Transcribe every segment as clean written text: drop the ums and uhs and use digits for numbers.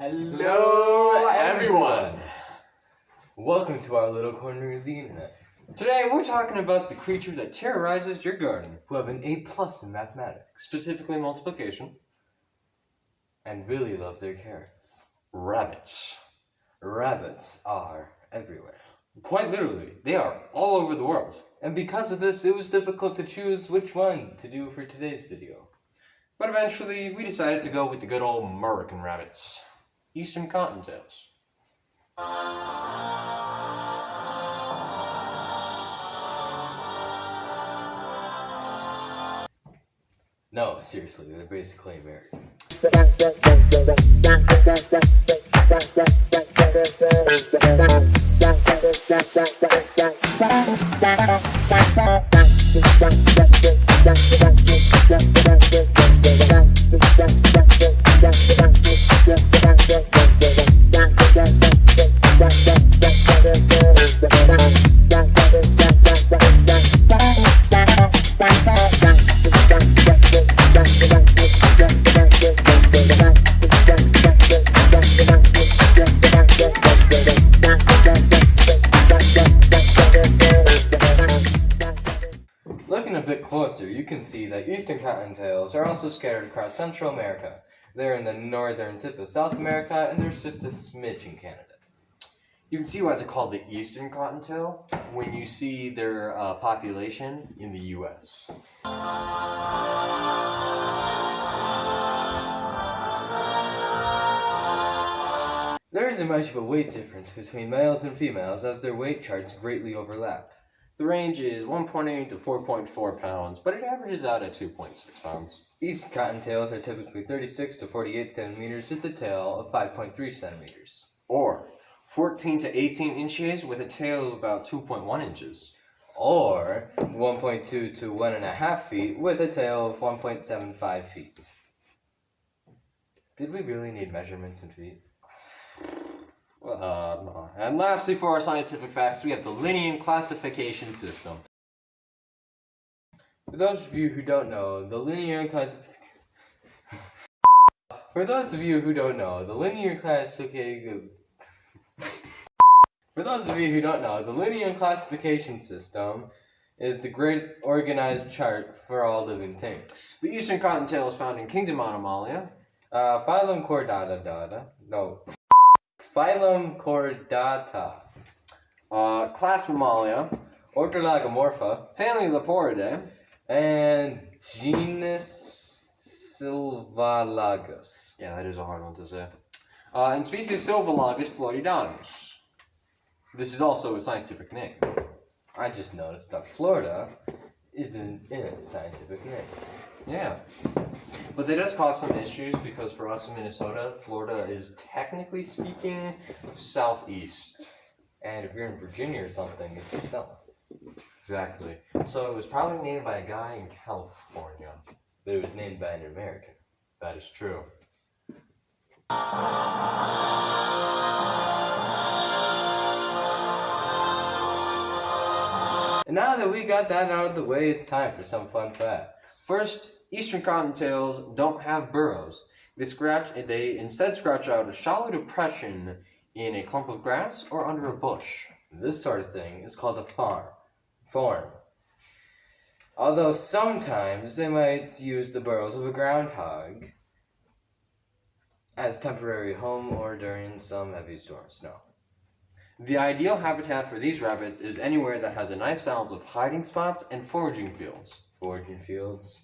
Hello, everyone! Welcome to our little corner of the internet. Today we're talking about the creature that terrorizes your garden. Who have an A+ in mathematics. Specifically multiplication. And really love their carrots. Rabbits. Rabbits are everywhere. Quite literally, they are all over the world. And because of this, it was difficult to choose which one to do for today's video. But eventually, we decided to go with the good old American rabbits. Eastern Cottontails. No, seriously, they're basically American. Looking a bit closer, you can see that Eastern Cottontails are also scattered across Central America. They're in the northern tip of South America, and there's just a smidge in Canada. You can see why they're called the Eastern Cottontail when you see their population in the U.S. There isn't much of a weight difference between males and females, as their weight charts greatly overlap. The range is 1.8 to 4.4 pounds, but it averages out at 2.6 pounds. Eastern Cottontails are typically 36 to 48 centimeters with a tail of 5.3 centimeters. Or 14 to 18 inches with a tail of about 2.1 inches. Or 1.2 to 1.5 feet with a tail of 1.75 feet. Did we really need measurements in feet? No. And lastly, for our scientific facts, we have the linear classification system. For those of you who don't know, the linear classification system is the great organized chart for all living things. The Eastern Cottontail is found in Kingdom Animalia. Phylum Chordata. Class Mammalia. Order Lagomorpha. Family Leporidae. And genus Sylvalagus. Yeah, that is a hard one to say. And species Sylvalagus floridanus. This is also a scientific name. I just noticed that Florida isn't in a scientific name. Yeah. But that does cause some issues because for us in Minnesota, Florida is technically speaking southeast. And if you're in Virginia or something, it's the south. Exactly. So it was probably named by a guy in California. But it was named by an American. That is true. And now that we got that out of the way, it's time for some fun facts. First, Eastern Cottontails don't have burrows. They instead scratch out a shallow depression in a clump of grass or under a bush. This sort of thing is called a form. Although sometimes they might use the burrows of a groundhog as temporary home or during some heavy storms. No. The ideal habitat for these rabbits is anywhere that has a nice balance of hiding spots and foraging fields. Foraging fields?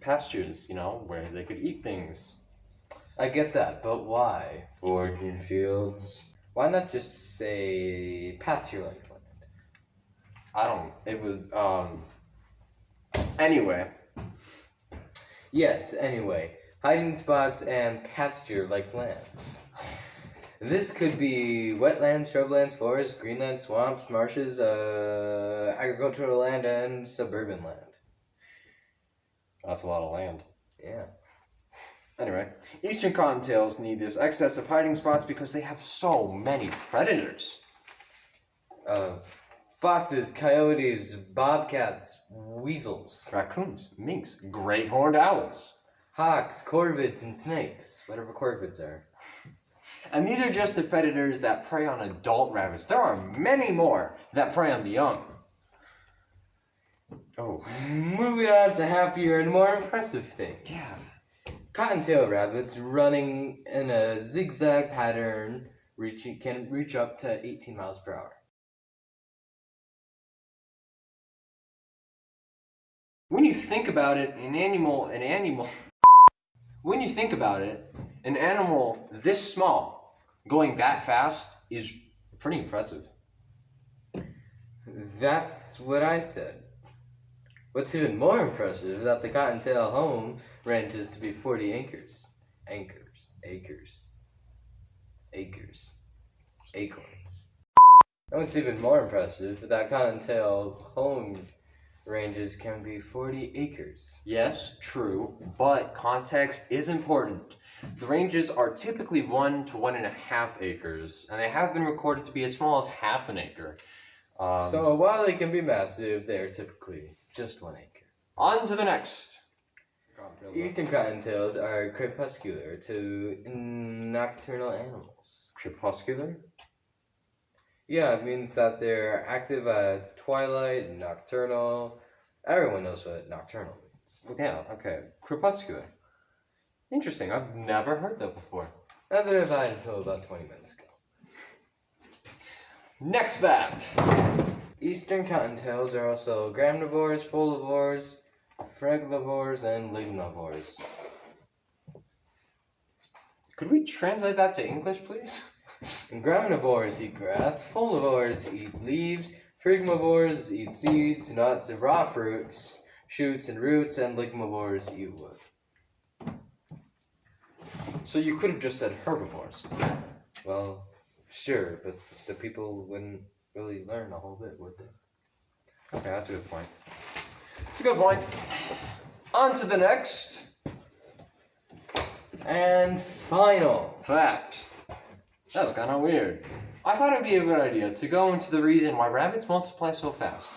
Pastures, where they could eat things. I get that, but why foraging fields? Why not just say pasture-like land? Anyway. Yes, anyway. Hiding spots and pasture-like lands. This could be wetlands, shrublands, forests, greenland, swamps, marshes, agricultural land, and suburban land. That's a lot of land. Yeah. Anyway, Eastern Cottontails need this excess of hiding spots because they have so many predators. Foxes, coyotes, bobcats, weasels. Raccoons, minks, great horned owls. Hawks, corvids, and snakes. Whatever corvids are. And these are just the predators that prey on adult rabbits. There are many more that prey on the young. Oh. Moving on to happier and more impressive things. Yeah. Cottontail rabbits running in a zigzag pattern can reach up to 18 miles per hour. When you think about it, when you think about it, an animal this small going that fast is pretty impressive. That's what I said. What's even more impressive is that the cottontail home ranges to be 40 acres. Acres. Acorns. And what's even more impressive is that cottontail home ranges can be 40 acres. Yes, true, but context is important. The ranges are typically 1 to 1.5 acres, and they have been recorded to be as small as half an acre. So while they can be massive, they are typically just 1 acre. On to the next. Eastern cottontails are crepuscular to nocturnal animals. Crepuscular? Yeah, it means that they're active at twilight, nocturnal. Everyone knows what nocturnal means. Yeah, okay. Crepuscular. Interesting, I've never heard that before. Neither have I until about 20 minutes ago. Next fact. Eastern cottontails are also gramnivores, folivores, frugivores, and lignivores. Could we translate that to English, please? Gramnivores eat grass, folivores eat leaves, frugivores eat seeds, nuts, and raw fruits, shoots, and roots, and lignivores eat wood. So you could have just said herbivores. Well, sure, but the people wouldn't really learn a whole bit, would they? Okay, that's a good point. It's a good point. On to the next. And final Fact. That was kind of weird. I thought it'd be a good idea to go into the reason why rabbits multiply so fast.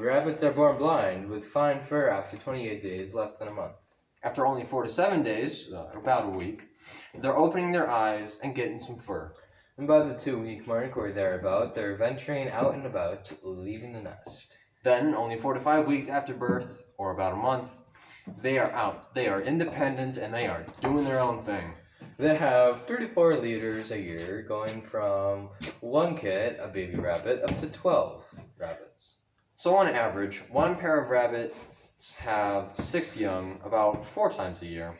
Rabbits are born blind with fine fur after 28 days, less than a month. After only 4 to 7 days, about a week, they're opening their eyes and getting some fur. And by the 2-week mark or thereabout, they're venturing out and about, leaving the nest. Then, only 4 to 5 weeks after birth, or about a month, they are out. They are independent and they are doing their own thing. They have 34 litters a year, going from 1 kit, a baby rabbit, up to 12 rabbits. So on average, one pair of rabbits have 6 young about 4 times a year.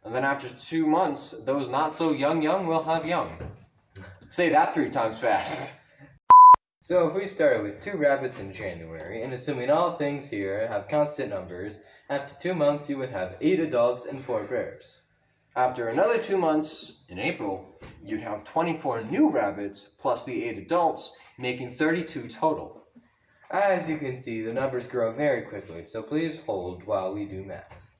And then after 2 months, those not so young will have young. Say that 3 times fast. So if we started with 2 rabbits in January, and assuming all things here have constant numbers, after 2 months you would have 8 adults and 4 pairs. After another 2 months, in April, you'd have 24 new rabbits plus the 8 adults, making 32 total. As you can see, the numbers grow very quickly, so please hold while we do math.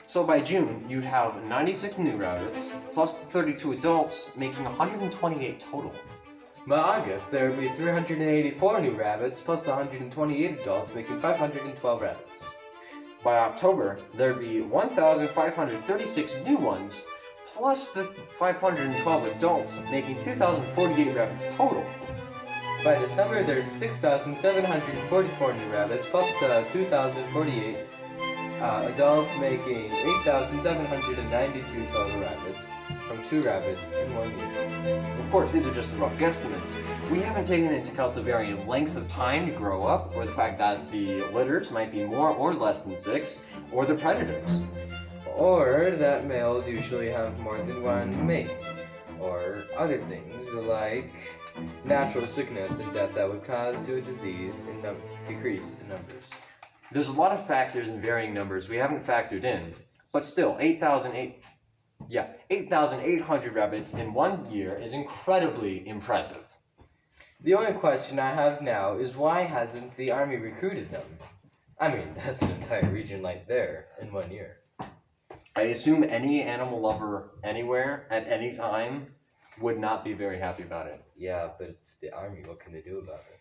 So by June, you'd have 96 new rabbits plus the 32 adults, making 128 total. By August, there would be 384 new rabbits plus the 128 adults, making 512 rabbits. By October, there'd be 1,536 new ones, plus the 512 adults, making 2,048 rabbits total. By December, there's 6,744 new rabbits, plus the 2,048 adults, making 8,792 total rabbits, from 2 rabbits in 1 year. Of course, these are just rough guesstimates. We haven't taken into account the varying lengths of time to grow up, or the fact that the litters might be more or less than 6, or the predators. Or that males usually have more than 1 mate, or other things like natural sickness and death that would cause to a disease and decrease in numbers. There's a lot of factors and varying numbers we haven't factored in, but still, 8,800 rabbits in 1 year is incredibly impressive. The only question I have now is why hasn't the army recruited them? I mean, that's an entire region right there in 1 year. I assume any animal lover anywhere at any time would not be very happy about it. Yeah, but it's the army. What can they do about it?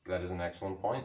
That is an excellent point.